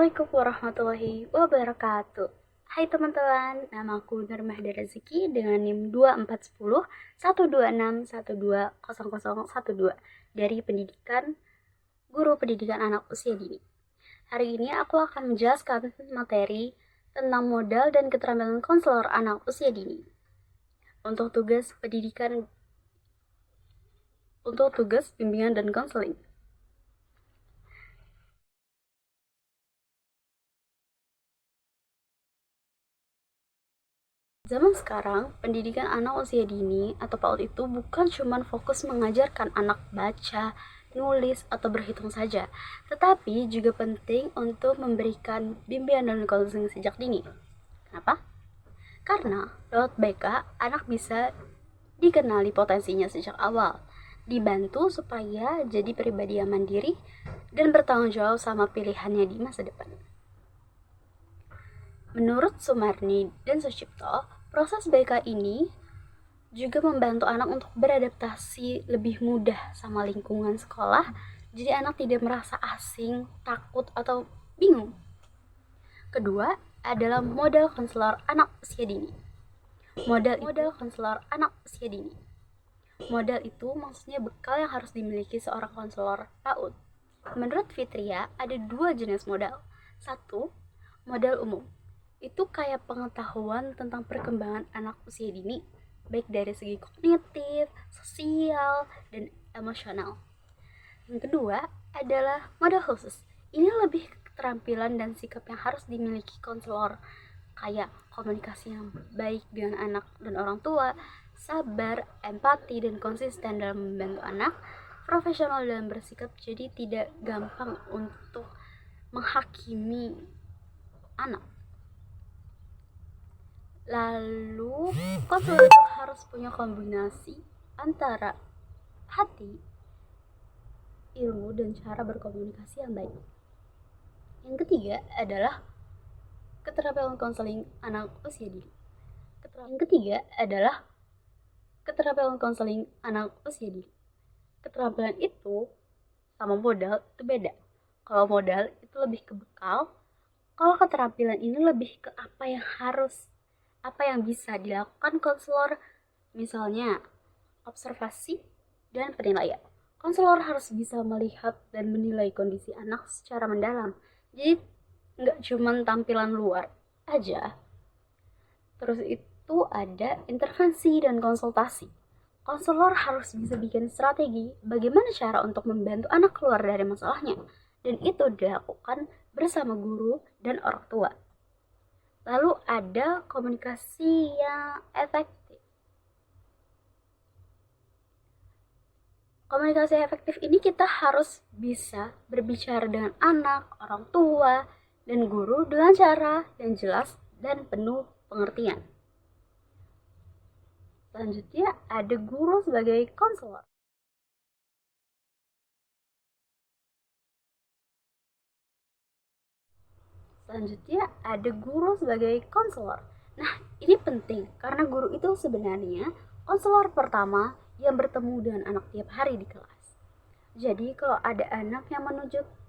Assalamualaikum warahmatullahi wabarakatuh. Hai teman-teman, namaku Nurmahda Rezeki dengan NIM 2410 126 120012 dari Guru Pendidikan Anak Usia Dini. Hari ini aku akan menjelaskan materi tentang modal dan keterampilan konselor anak usia dini. Untuk tugas bimbingan dan konseling. Zaman sekarang, pendidikan anak usia dini atau PAUD itu bukan cuma fokus mengajarkan anak baca, nulis, atau berhitung saja, tetapi juga penting untuk memberikan bimbingan dan konseling sejak dini. Kenapa? Karena lewat BK, anak bisa dikenali potensinya sejak awal, dibantu supaya jadi pribadi yang mandiri dan bertanggung jawab sama pilihannya di masa depan. Menurut Sumarni dan Sucipto, proses BK ini juga membantu anak untuk beradaptasi lebih mudah sama lingkungan sekolah, jadi anak tidak merasa asing, takut, atau bingung. Kedua adalah modal konselor anak usia dini. Modal konselor anak usia dini. Modal itu maksudnya bekal yang harus dimiliki seorang konselor PAUD. Menurut Fitria, ada dua jenis modal. Satu, modal umum. Itu kayak pengetahuan tentang perkembangan anak usia dini, baik dari segi kognitif, sosial, dan emosional. Yang kedua adalah modal khusus. Ini lebih keterampilan dan sikap yang harus dimiliki konselor, kayak komunikasi yang baik dengan anak dan orang tua, sabar, empati, dan konsisten dalam membantu anak, profesional dalam bersikap, jadi tidak gampang untuk menghakimi anak. Lalu konselor itu harus punya kombinasi antara hati, ilmu, dan cara berkomunikasi yang baik. Yang ketiga adalah keterampilan konseling anak usia dini. Keterampilan itu sama modal itu beda. Kalau modal itu lebih ke bekal, kalau keterampilan ini lebih ke apa yang bisa dilakukan konselor, misalnya observasi dan penilaian. Konselor harus bisa melihat dan menilai kondisi anak secara mendalam. Jadi nggak cuma tampilan luar aja. Terus itu ada intervensi dan konsultasi. Konselor harus bisa bikin strategi bagaimana cara untuk membantu anak keluar dari masalahnya, dan itu dilakukan bersama guru dan orang tua. Lalu ada komunikasi yang efektif. Komunikasi efektif ini kita harus bisa berbicara dengan anak, orang tua, dan guru dengan cara yang jelas dan penuh pengertian. Selanjutnya ada guru sebagai konselor. Nah, ini penting karena guru itu sebenarnya konselor pertama yang bertemu dengan anak tiap hari di kelas. Jadi kalau ada anak yang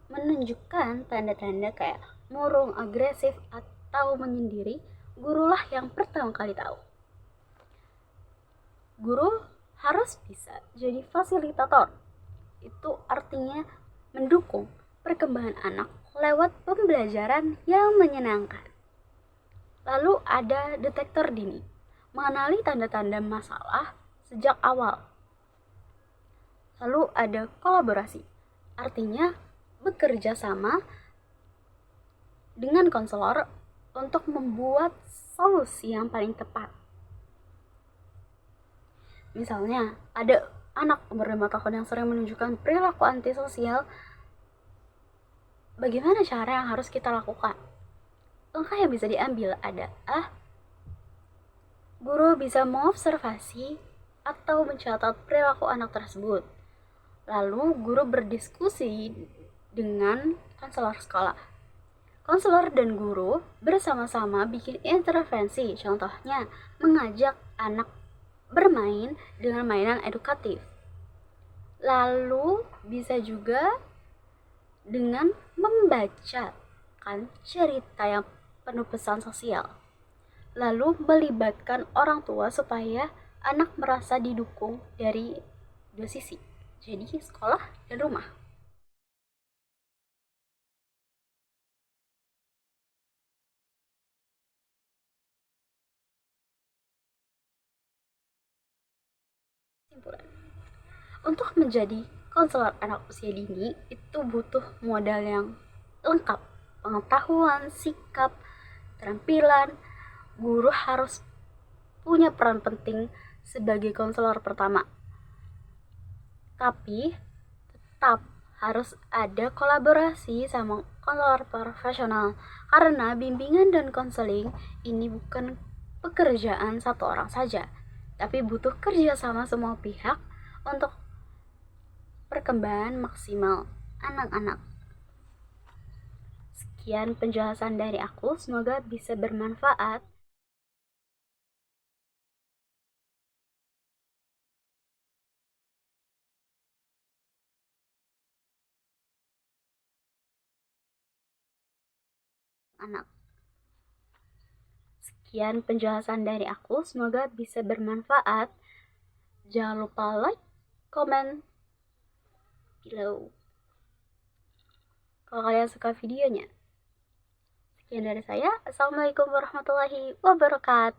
menunjukkan tanda-tanda kayak murung, agresif, atau menyendiri, gurulah yang pertama kali tahu. Guru harus bisa jadi fasilitator. Itu artinya mendukung perkembangan anak lewat pembelajaran yang menyenangkan. Lalu ada detektor dini, mengenali tanda-tanda masalah sejak awal. Lalu ada kolaborasi, artinya bekerja sama dengan konselor untuk membuat solusi yang paling tepat. Misalnya, ada anak umur 5 tahun yang sering menunjukkan perilaku antisosial. Bagaimana cara yang harus kita lakukan? Langkah yang bisa diambil adalah guru bisa mengobservasi atau mencatat perilaku anak tersebut. Lalu guru berdiskusi dengan konselor sekolah. Konselor dan guru bersama-sama bikin intervensi, contohnya mengajak anak bermain dengan mainan edukatif. Lalu bisa juga dengan membaca menceritakan cerita yang penuh pesan sosial. Lalu melibatkan orang tua supaya anak merasa didukung dari dua sisi. Jadi sekolah dan rumah. Simpulan. Untuk menjadi konselor anak usia dini itu butuh modal yang lengkap. Pengetahuan, sikap, keterampilan. Guru harus punya peran penting sebagai konselor pertama. Tapi tetap harus ada kolaborasi sama konselor profesional karena bimbingan dan konseling ini bukan pekerjaan satu orang saja, tapi butuh kerja sama semua pihak untuk perkembangan maksimal anak-anak. Sekian penjelasan dari aku, semoga bisa bermanfaat. Anak. Sekian penjelasan dari aku, semoga bisa bermanfaat. Jangan lupa like, comment below kalau kalian suka videonya. Sekian dari saya. Assalamualaikum warahmatullahi wabarakatuh.